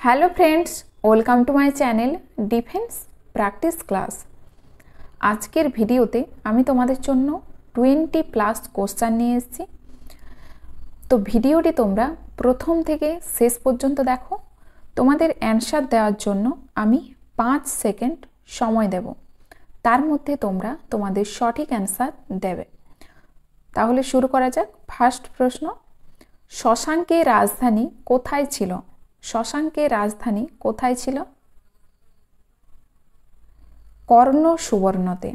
Hello friends, welcome to my channel defence practice class. আজকের ভিডিওতে আমি তোমাদের জন্য 20+ কোশ্চেন নিয়ে এসেছি। তো ভিডিওটি তোমরা প্রথম থেকে শেষ পর্যন্ত দেখো। তোমাদের অ্যানসার দেওয়ার জন্য আমি 5 সেকেন্ড সময় দেব, তার মধ্যে তোমরা তোমাদের সঠিক অ্যানসার দেবে। তাহলে শুরু করা যাক। ফার্স্ট প্রশ্ন, শশাঙ্কের রাজধানী কোথায় ছিল? শশাঙ্কের রাজধানী কোথায় ছিল? কর্ণ সুবর্ণতে।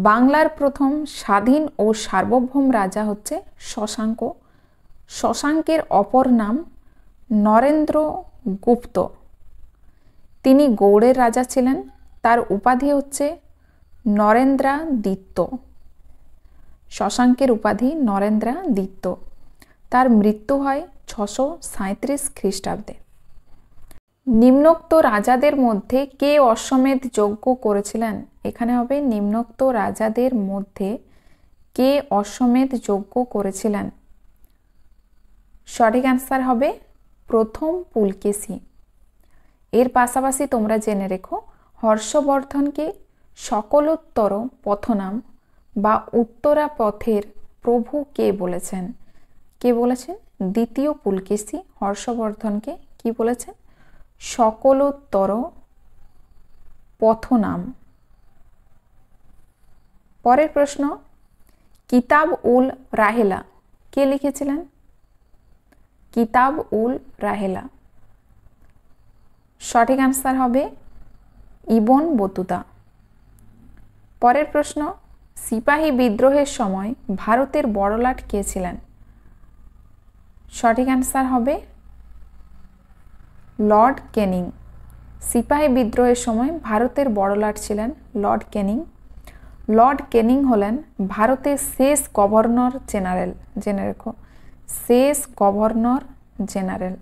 বাংলার প্রথম স্বাধীন ও সার্বভৌম রাজা হচ্ছে শশাঙ্ক। শশাঙ্কের অপর নাম নরেন্দ্র গুপ্ত। তিনি গৌড়ের রাজা ছিলেন। তার উপাধি হচ্ছে নরেন্দ্রাদিত্য। শশাঙ্কের উপাধি নরেন্দ্রাদিত্য। তার মৃত্যু হয় 637 খ্রিস্টাব্দে। নিম্নোক্ত রাজাদের মধ্যে কে অশ্বমেধ যজ্ঞ করেছিলেন? এখানে হবে নিম্নোক্ত রাজাদের মধ্যে কে অশ্বমেধ যজ্ঞ করেছিলেন? সঠিক অ্যান্সার হবে প্রথম পুলকেশী। এর পাশাপাশি তোমরা জেনে রেখো, হর্ষবর্ধনকে সকলোত্তর পথনাম বা উত্তরা পথের প্রভু কে বলেছেন? কে বলেছেন? দ্বিতীয় পুলকেশী হর্ষবর্ধনকে কি বলেছেন? সকলোত্তর পথনাম। পরের প্রশ্ন, কিতাব উল রাহেলা কে লিখেছিলেন? কিতাব উল রাহেলা। সঠিক অ্যান্সার হবে ইবন বতুতা। পরের প্রশ্ন, সিপাহী বিদ্রোহের সময় ভারতের বড়লাট কে ছিলেন? সঠিক অ্যান্সার হবে লর্ড ক্যানিং। সিপাহী বিদ্রোহের সময় ভারতের বড়লাট ছিলেন লর্ড ক্যানিং। লর্ড ক্যানিং হলেন ভারতের শেষ গভর্নর জেনারেল। জেনে রেখো, শেষ গভর্নর জেনারেল।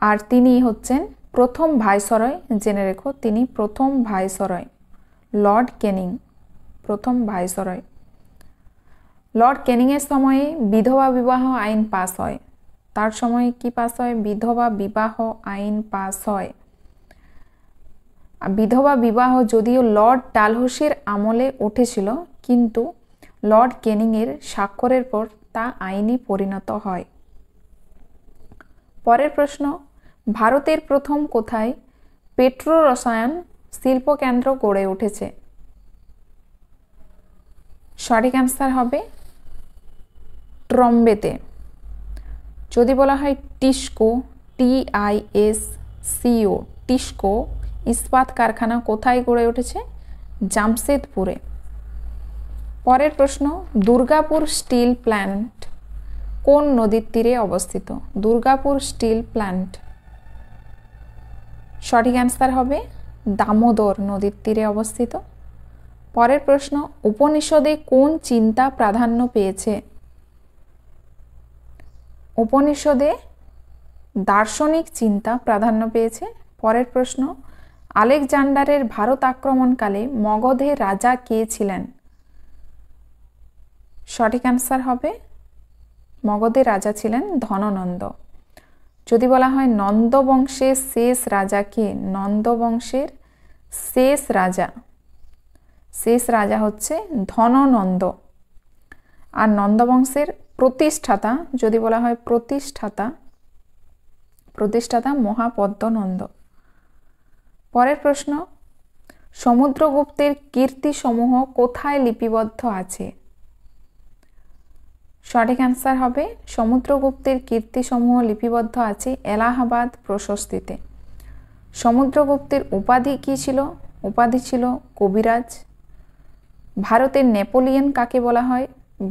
আর তিনি হচ্ছেন প্রথম ভাইসরয়। জেনে রেখো, তিনি প্রথম ভাইসরয়। লর্ড ক্যানিং প্রথম ভাইসরয়। লর্ড ক্যানিংয়ের সময়ে বিধবা বিবাহ আইন পাস হয়। তার সময়ে কি পাস হয়? বিধবা বিবাহ আইন পাস হয়। বিধবা বিবাহ যদিও লর্ড ডালহৌসির আমলে উঠেছিল, কিন্তু লর্ড ক্যানিংয়ের স্বাক্ষরের পর তা আইনে পরিণত হয়। পরের প্রশ্ন, ভারতের প্রথম কোথায় পেট্রো রসায়ন শিল্পকেন্দ্র গড়ে উঠেছে? সঠিক অ্যান্সার হবে ট্রম্বেতে। যদি বলা হয় টিস্কো, TISCO, টিস্কো ইস্পাত কারখানা কোথায় গড়ে উঠেছে? জামশেদপুরে। পরের প্রশ্ন, দুর্গাপুর স্টিল প্ল্যান্ট কোন নদীর তীরে অবস্থিত? Durgapur steel plant. সঠিক অ্যান্সার হবে দামোদর নদীর তীরে অবস্থিত। পরের প্রশ্ন, উপনিষদে কোন চিন্তা প্রাধান্য পেয়েছে? উপনিষদে দার্শনিক চিন্তা প্রাধান্য পেয়েছে। পরের প্রশ্ন, আলেকজান্ডারের ভারত আক্রমণকালে মগধের রাজা কে ছিলেন? সঠিক অ্যান্সার হবে মগধের রাজা ছিলেন ধননন্দ। যদি বলা হয় নন্দ বংশের শেষ রাজা কে? নন্দ বংশের শেষ রাজা, শেষ রাজা হচ্ছে ধননন্দ। আর নন্দবংশের প্রতিষ্ঠাতা, যদি বলা হয় প্রতিষ্ঠাতা, প্রতিষ্ঠাতা মহাপদ্মনন্দ। পরের প্রশ্ন, সমুদ্রগুপ্তের কীর্তিসমূহ কোথায় লিপিবদ্ধ আছে? সঠিক অ্যান্সার হবে সমুদ্রগুপ্তের কীর্তিসমূহ লিপিবদ্ধ আছে এলাহাবাদ প্রশস্তিতে। সমুদ্রগুপ্তের উপাধি কি ছিল? উপাধি ছিল কবিরাজ। ভারতের নেপোলিয়ন কাকে বলা হয়?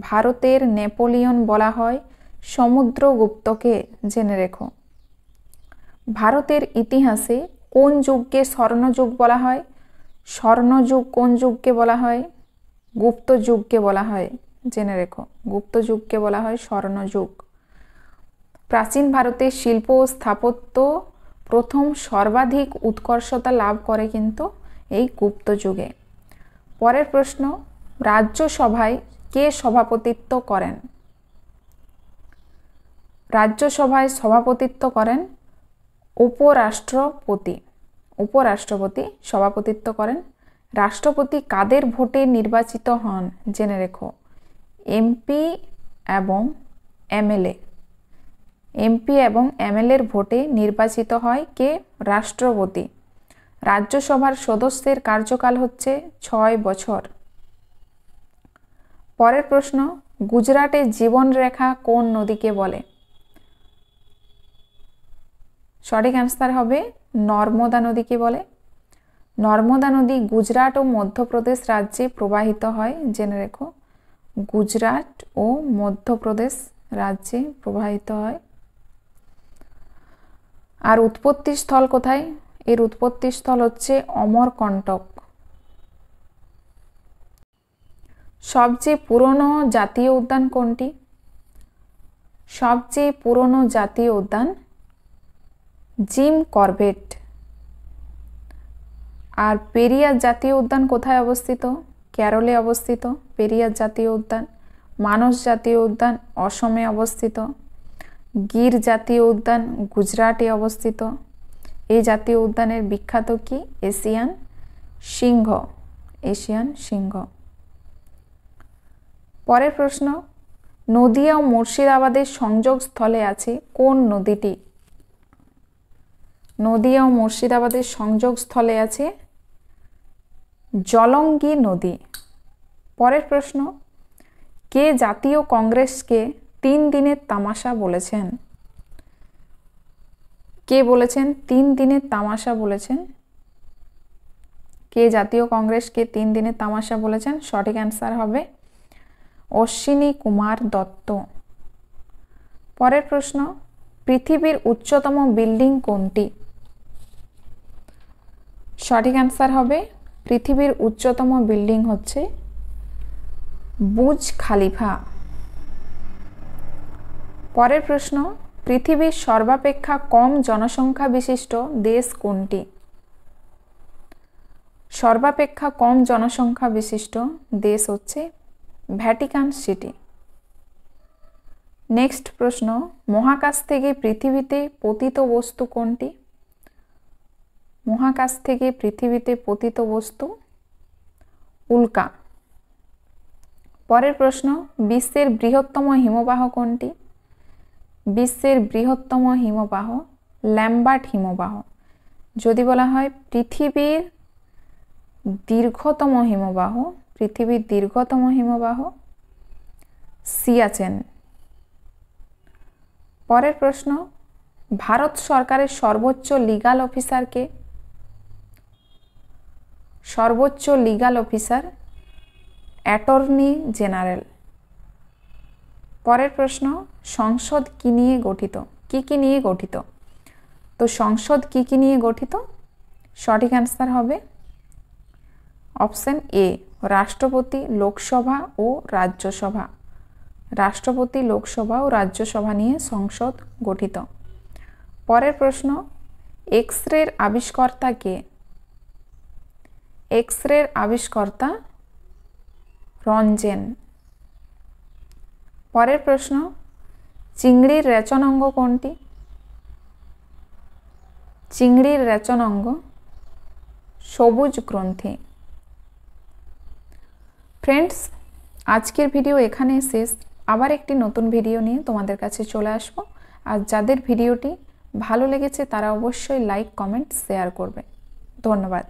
ভারতের নেপোলিয়ন বলা হয় সমুদ্রগুপ্তকে। জেনে রেখো, ভারতের ইতিহাসে কোন যুগকে স্বর্ণযুগ বলা হয়? স্বর্ণযুগ কোন যুগকে বলা হয়? গুপ্ত যুগকে বলা হয়। জেনে রেখো, গুপ্ত যুগকে বলা হয় স্বর্ণযুগ। প্রাচীন ভারতের শিল্প ও স্থাপত্য প্রথম সর্বাধিক উৎকর্ষতা লাভ করে কিন্তু এই গুপ্ত যুগে। পরের প্রশ্ন, রাজ্যসভায় কে সভাপতিত্ব করেন? রাজ্যসভায় সভাপতিত্ব করেন উপরাষ্ট্রপতি সভাপতিত্ব করেন। রাষ্ট্রপতি কাদের ভোটে নির্বাচিত হন জেনে রেখো, এমপি এবং এমএলএর ভোটে নির্বাচিত হয় কে? রাষ্ট্রপতি। রাজ্যসভার সদস্যের কার্যকাল হচ্ছে 6 বছর। পরের প্রশ্ন, গুজরাটের জীবনরেখা কোন নদীকে বলে? সঠিক অ্যান্সার হবে নর্মদা নদীকে বলে। নর্মদা নদী গুজরাট ও মধ্যপ্রদেশ রাজ্যে প্রবাহিত হয়, জেনে রেখো, গুজরাট ও মধ্যপ্রদেশ রাজ্যে প্রবাহিত হয়। আর উৎপত্তি স্থল কোথায়? এর উৎপত্তি স্থল হচ্ছে অমরকন্টক। সবচেয়ে পুরনো জাতীয় উদ্যান কোনটি? সবচেয়ে পুরনো জাতীয় উদ্যান জিম করবেট। আর পেরিয়ার জাতীয় উদ্যান কোথায় অবস্থিত? কেরলে অবস্থিত পেরিয়ার জাতীয় উদ্যান। মানস জাতীয় উদ্যান অসমে অবস্থিত। গির জাতীয় উদ্যান গুজরাটে অবস্থিত। এই জাতীয় উদ্যানের বিখ্যাত কি? এশিয়ান সিংহ। পরের প্রশ্ন, নদিয়া ও মুর্শিদাবাদের সংযোগ স্থলে আছে কোন নদীটি? নদিয়া ও মুর্শিদাবাদের সংযোগ স্থলে আছে জলঙ্গি নদী। পরের প্রশ্ন, কে জাতীয় কংগ্রেসকে 3 দিনের তামাশা বলেছেন? কে বলেছেন 3 দিনের তামাশা বলেছেন? কে জাতীয় কংগ্রেসকে 3 দিনের তামাশা বলেছেন? সঠিক অ্যান্সার হবে অশ্বিনী কুমার দত্ত। পরের প্রশ্ন, পৃথিবীর উচ্চতম বিল্ডিং কোনটি? সঠিক অ্যান্সার হবে পৃথিবীর উচ্চতম বিল্ডিং হচ্ছে বুর্জ খালিফা। পরের প্রশ্ন, পৃথিবীর সর্বাপেক্ষা কম জনসংখ্যা বিশিষ্ট দেশ কোনটি? সর্বাপেক্ষা কম জনসংখ্যা বিশিষ্ট দেশ হচ্ছে ভ্যাটিকান সিটি। নেক্সট প্রশ্ন, মহাকাশ থেকে পৃথিবীতে পতিত বস্তু কোনটি? মহাকাশ থেকে পৃথিবীতে পতিত বস্তু উল্কা। পরের প্রশ্ন, বিশ্বের বৃহত্তম হিমবাহ কোনটি? বিশ্বের বৃহত্তম হিমবাহ ল্যাম্বার্ট হিমবাহ। যদি বলা হয় পৃথিবীর দীর্ঘতম হিমবাহ সিয়াচেন। পরের প্রশ্ন, ভারত সরকারের সর্বোচ্চ লিগ্যাল অফিসার কে? সর্বোচ্চ লিগ্যাল অফিসার অ্যাটর্নি জেনারেল। পরের প্রশ্ন, সংসদ কি নিয়ে গঠিত? কি নিয়ে গঠিত? তো সংসদ কি নিয়ে গঠিত? সঠিক অ্যান্সার হবে অপশন এ, রাষ্ট্রপতি, লোকসভা ও রাজ্যসভা। রাষ্ট্রপতি, লোকসভা ও রাজ্যসভা নিয়ে সংসদ গঠিত। পরের প্রশ্ন, এক্স-রের আবিষ্কর্তা কে? এক্স-রের আবিষ্কর্তা রঞ্জেন। পরের প্রশ্ন, চিংড়ির রেচনাঙ্গ কোনটি? চিংড়ির রেচনাঙ্গ সবুজ গ্রন্থি। ফ্রেন্ডস, আজকের ভিডিও এখানে শেষ। আবার একটি নতুন ভিডিও নিয়ে তোমাদের কাছে চলে আসব। আর যাদের ভিডিওটি ভালো লেগেছে তারা অবশ্যই লাইক, কমেন্ট, শেয়ার করবে। ধন্যবাদ।